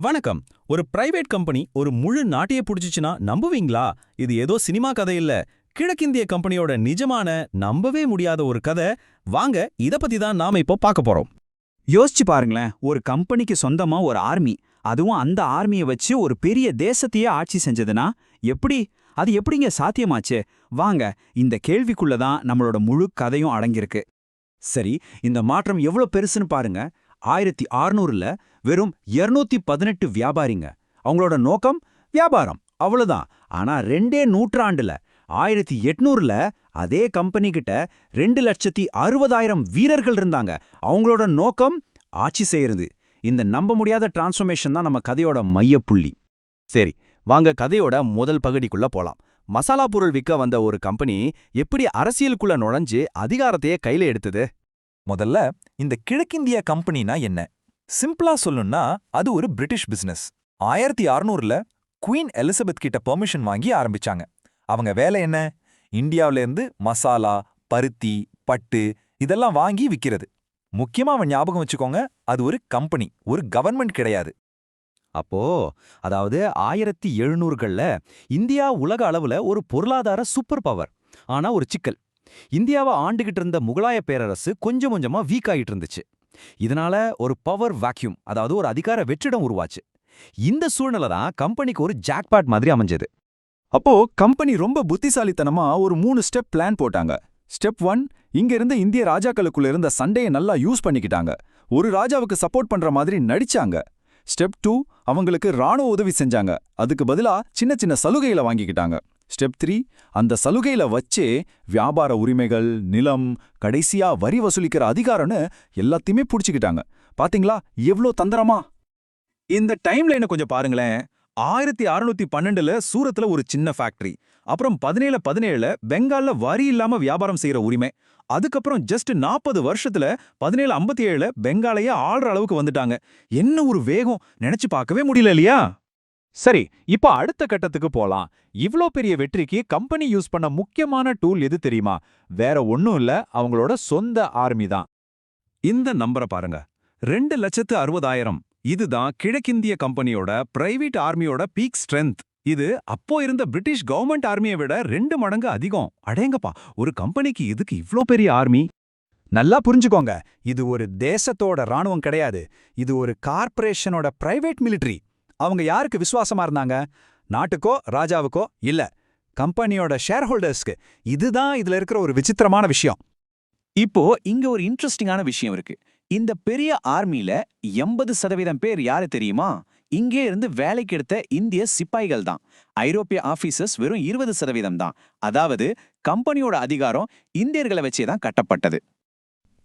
வணக்கம். ஒரு private company ஒரு முழு நாட்டையே புடிச்சுச்சுன்னா நம்புவீங்களா? இது ஏதோ சினிமா கதை இல்ல. கிழக்கிந்திய கம்பெனியோட நிஜமான நம்பவே முடியாத ஒரு கதை. வாங்க இத பத்தி தான் நாம இப்போ பார்க்க போறோம். யோசிச்சு பாருங்களேன், ஒரு கம்பெனிக்கு சொந்தமா ஒரு ஆர்மி, அதுவும் அந்த ஆர்மியை வச்சு ஒரு பெரிய தேசத்தையே ஆட்சி செஞ்சதுன்னா எப்படி? அது எப்படிங்க சாத்தியமாச்சு? வாங்க, இந்த கேள்விக்குள்ள தான் நம்மளோட முழு கதையும் அடங்கியிருக்கு. சரி, இந்த மாற்றம் எவ்வளோ பெருசுன்னு பாருங்க. 1600ல வெறும் 218 வியாபாரிங்க. அவங்களோட நோக்கம் வியாபாரம், அவ்வளவுதான். ஆனா 2 நூற்றாண்டுல 1800ல அதே கம்பெனி கிட்ட 2,60,000 வீரர்கள் இருந்தாங்க. அவங்களோட நோக்கம் ஆட்சி செய்யறது. இந்த நம்ப முடியாத டிரான்ஸ்ஃபர்மேஷன் தான் நம்ம கதையோட மையப்புள்ளி. சரி, வாங்க கதையோட முதல் பகுதிக்குள்ள போலாம். மசாலா பொருள் விற்க வந்த ஒரு கம்பெனி எப்படி அரசியலுக்குள்ள நுழைஞ்சு அதிகாரத்தையே கையில எடுத்தது? முதல்ல இந்த கிழக்கிந்திய கம்பெனினா என்ன? சிம்பிளா சொல்லணும்னா அது ஒரு பிரிட்டிஷ் பிசினஸ். 1600ல குவீன் எலிசபெத் கிட்ட பெர்மிஷன் வாங்கி ஆரம்பிச்சாங்க. அவங்க வேலை என்ன? இந்தியாவில இருந்து மசாலா, பருத்தி, பட்டு இதெல்லாம் வாங்கி விக்கிறது. முக்கியமா அவன் ஞாபகம் வச்சுக்கோங்க, அது ஒரு கம்பெனி, ஒரு கவர்மெண்ட் கிடையாது. அப்போ அதாவது 1700கள்ல இந்தியா உலக அளவுல ஒரு பொருளாதார சூப்பர் பவர். ஆனா ஒரு சிக்கல், இந்தியாவை ஆண்டுகிட்டு இருந்த முகலாய பேரரசு கொஞ்சம் கொஞ்சமா வீக் ஆகிட்டு இருந்துச்சு. இதனால ஒரு பவர் வாக்யூம், அதாவது ஒரு அதிகார வெற்றிடம் உருவாச்சு. இந்த சூழ்நிலை தான் கம்பெனிக்கு ஒரு ஜாக்பாட் மாதிரி அமைஞ்சது. அப்போ கம்பெனி ரொம்ப புத்திசாலித்தனமா ஒரு 3 ஸ்டெப் பிளான் போட்டாங்க. ஸ்டெப் 1, இங்க இருந்த இந்திய ராஜாக்களுக்குள்ள இருந்த சண்டையை நல்லா யூஸ் பண்ணிக்கிட்டாங்க. ஒரு ராஜாவுக்கு சப்போர்ட் பண்ற மாதிரி நடிச்சாங்க. ஸ்டெப் 2, அவங்களுக்கு ராணுவ உதவி செஞ்சாங்க. அதுக்கு பதிலா சின்ன சின்ன சலுகைகளை வாங்கிக்கிட்டாங்க. ஸ்டெப் 3, அந்த சலுகையில வச்சே வியாபார உரிமைகள், நிலம், கடைசியா வரி வசூலிக்கிற அதிகாரம்னு எல்லாத்தையுமே புடிச்சுக்கிட்டாங்க. பாத்தீங்களா எவ்ளோ தந்திரமா? இந்த டைம்லைனை கொஞ்சம் பாருங்களேன். 1612ல சூரத்ல ஒரு சின்ன ஃபேக்டரி, அப்புறம் 1717ல பெங்கால்ல வரி இல்லாம வியாபாரம் செய்யற உரிமை. அதுக்கப்புறம் ஜஸ்ட் 40 வருஷத்துல 1757ல பெங்காலையே ஆள்ற அளவுக்கு வந்துட்டாங்க. என்ன ஒரு வேகம், நினைச்சு பார்க்கவே முடியல இல்லையா? சரி, இப்ப அடுத்த கட்டத்துக்கு போலாம். இவ்ளோ பெரிய வெற்றிக்கு கம்பெனி யூஸ் பண்ண முக்கியமான டூல் எது தெரியுமா? வேற ஒண்ணும் இல்ல, அவங்களோட சொந்த ஆர்மி தான். இந்த நம்பரை பாருங்க, 2,60,000. இதுதான் கிழக்கிந்திய கம்பெனியோட பிரைவேட் ஆர்மியோட பீக் ஸ்ட்ரென்த். இது அப்போ இருந்த பிரிட்டிஷ் கவர்மெண்ட் ஆர்மியை விட 2 மடங்கு அதிகம். அடேங்கப்பா, ஒரு கம்பெனிக்கு இதுக்கு இவ்ளோ பெரிய ஆர்மி? நல்லா புரிஞ்சுக்கோங்க, இது ஒரு தேசத்தோட ராணுவம் கிடையாது. இது ஒரு கார்ப்பரேஷனோட பிரைவேட் மிலிட்டரி. அவங்க யாருக்கு விசுவாசமா இருந்தாங்க? நாட்டுக்கோ ராஜாவுக்கோ இல்ல, கம்பெனியோட ஷேர் ஹோல்டர்ஸ்க்கு. இதுதான் இதுல இருக்கிற ஒரு விசித்திரமான விஷயம். இப்போ இங்க ஒரு இன்ட்ரெஸ்டிங்கான விஷயம் இருக்கு. இந்த பெரிய ஆர்மில 80% பேர் யாரு தெரியுமா? இங்கே இருந்து வேலைக்கு எடுத்த இந்திய சிப்பாய்கள் தான். ஐரோப்பிய ஆபீசர்ஸ் வெறும் 20% தான். அதாவது கம்பெனியோட அதிகாரம் இந்தியர்களை வச்சே தான் கட்டப்பட்டது.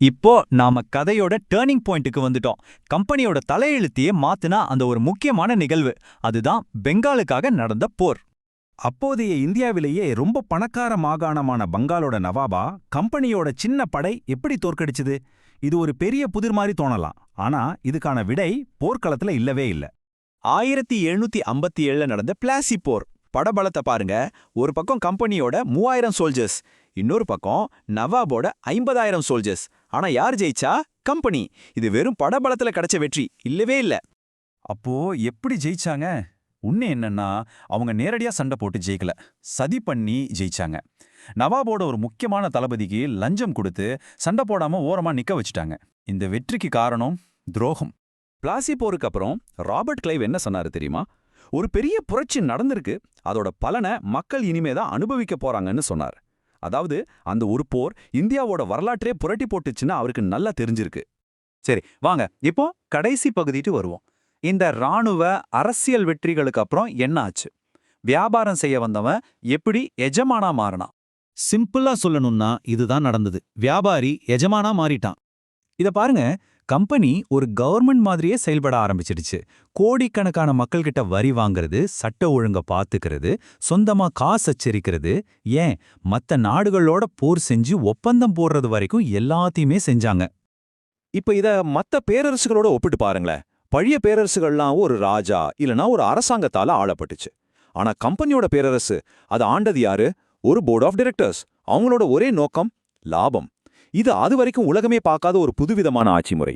இப்போ நாம கதையோட டேர்னிங் பாயிண்ட்டுக்கு வந்துட்டோம். கம்பெனியோட தலையெழுத்தையே மாத்துனா அந்த ஒரு முக்கியமான நிகழ்வு, அதுதான் பெங்காலுக்காக நடந்த போர். அப்போதைய இந்தியாவிலேயே ரொம்ப பணக்கார மாகாணமான பங்காலோட நவாபா கம்பெனியோட சின்ன படை எப்படி தோற்கடிச்சுது? இது ஒரு பெரிய புதிர் மாதிரி தோணலாம். ஆனா இதுக்கான விடை போர்க்களத்துல இல்லவே இல்ல. 1757ல நடந்த பிளாசி போர். படபலத்தை பாருங்க. ஒரு பக்கம் கம்பெனியோட 3000 சோல்ஜர்ஸ், இன்னொரு பக்கம் நவாபோட 50,000 சோல்ஜர்ஸ். ஆனா யார் ஜெயிச்சா? கம்பெனி. இது வெறும் படபலத்துல கிடைச்ச வெற்றி இல்லவே இல்ல. அப்போ எப்படி ஜெயிச்சாங்க? உண்மை என்னன்னா, அவங்க நேரடியா சண்டை போட்டு ஜெயிக்கல, சதி பண்ணி ஜெயிச்சாங்க. நவாபோட ஒரு முக்கியமான தளபதிக்கு லஞ்சம் கொடுத்து சண்டை போடாம ஓரமா நிக்க வச்சுட்டாங்க. இந்த வெற்றிக்கு காரணம் துரோகம். பிளாசி போருக்கு அப்புறம் ராபர்ட் கிளைவ் என்ன சொன்னாரு தெரியுமா? ஒரு பெரிய புரட்சி நடந்திருக்கு, அதோட பலனை மக்கள் இனிமே தான் அனுபவிக்க போறாங்கன்னு சொன்னார். அதாவது அந்த ஒரு போர் இந்தியாவோட வரலாற்றே புரட்டி போட்டுச்சுன்னு அவருக்கு நல்லா தெரிஞ்சிருக்கு. சரி, வாங்க இப்போ கடைசி பகுதிக்கு வருவோம். இந்த ராணுவ அரசியல் வெற்றிகளுக்கு அப்புறம் என்ன ஆச்சு? வியாபாரம் செய்ய வந்தவன் எப்படி எஜமானா மாறினான்? சிம்பிளா சொல்லணும்னா இதுதான் நடந்தது. வியாபாரி எஜமானா மாறிட்டான். இத பாருங்க, கம்பெனி ஒரு கவர்மெண்ட் மாதிரியே செயல்பட ஆரம்பிச்சிடுச்சு. கோடிக்கணக்கான மக்கள்கிட்ட வரி வாங்குறது, சட்ட ஒழுங்க பாத்துக்கிறது, சொந்தமா காசு அச்சரிக்கிறது, ஏன் மத்த நாடுகளோட போர் செஞ்சு ஒப்பந்தம் போடுறது வரைக்கும் எல்லாத்தையுமே செஞ்சாங்க. இப்ப இத மத்த பேரரசுகளோட ஒப்பிட்டு பாருங்களேன். பழைய பேரரசுகள்லாம் ஒரு ராஜா இல்லனா ஒரு அரசாங்கத்தால ஆளப்பட்டுச்சு. ஆனா கம்பெனியோட பேரரசு, அது ஆண்டது யாரு? ஒரு போர்ட் ஆஃப் டைரக்டர்ஸ். அவங்களோட ஒரே நோக்கம் லாபம். இது அது வரைக்கும் உலகமே பார்க்காத ஒரு புதுவிதமான ஆட்சி முறை.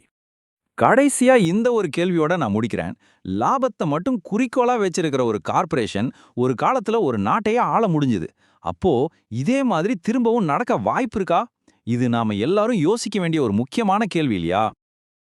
கடைசியா இந்த ஒரு கேள்வியோட நான் முடிக்கிறேன். லாபத்தை மட்டும் குறிக்கோளா வச்சிருக்கிற ஒரு கார்ப்பரேஷன் ஒரு காலத்துல ஒரு நாட்டையே ஆள முடிஞ்சுது. அப்போ இதே மாதிரி திரும்பவும் நடக்க வாய்ப்பு இருக்கா? இது நாம எல்லாரும் யோசிக்க வேண்டிய ஒரு முக்கியமான கேள்வி இல்லையா?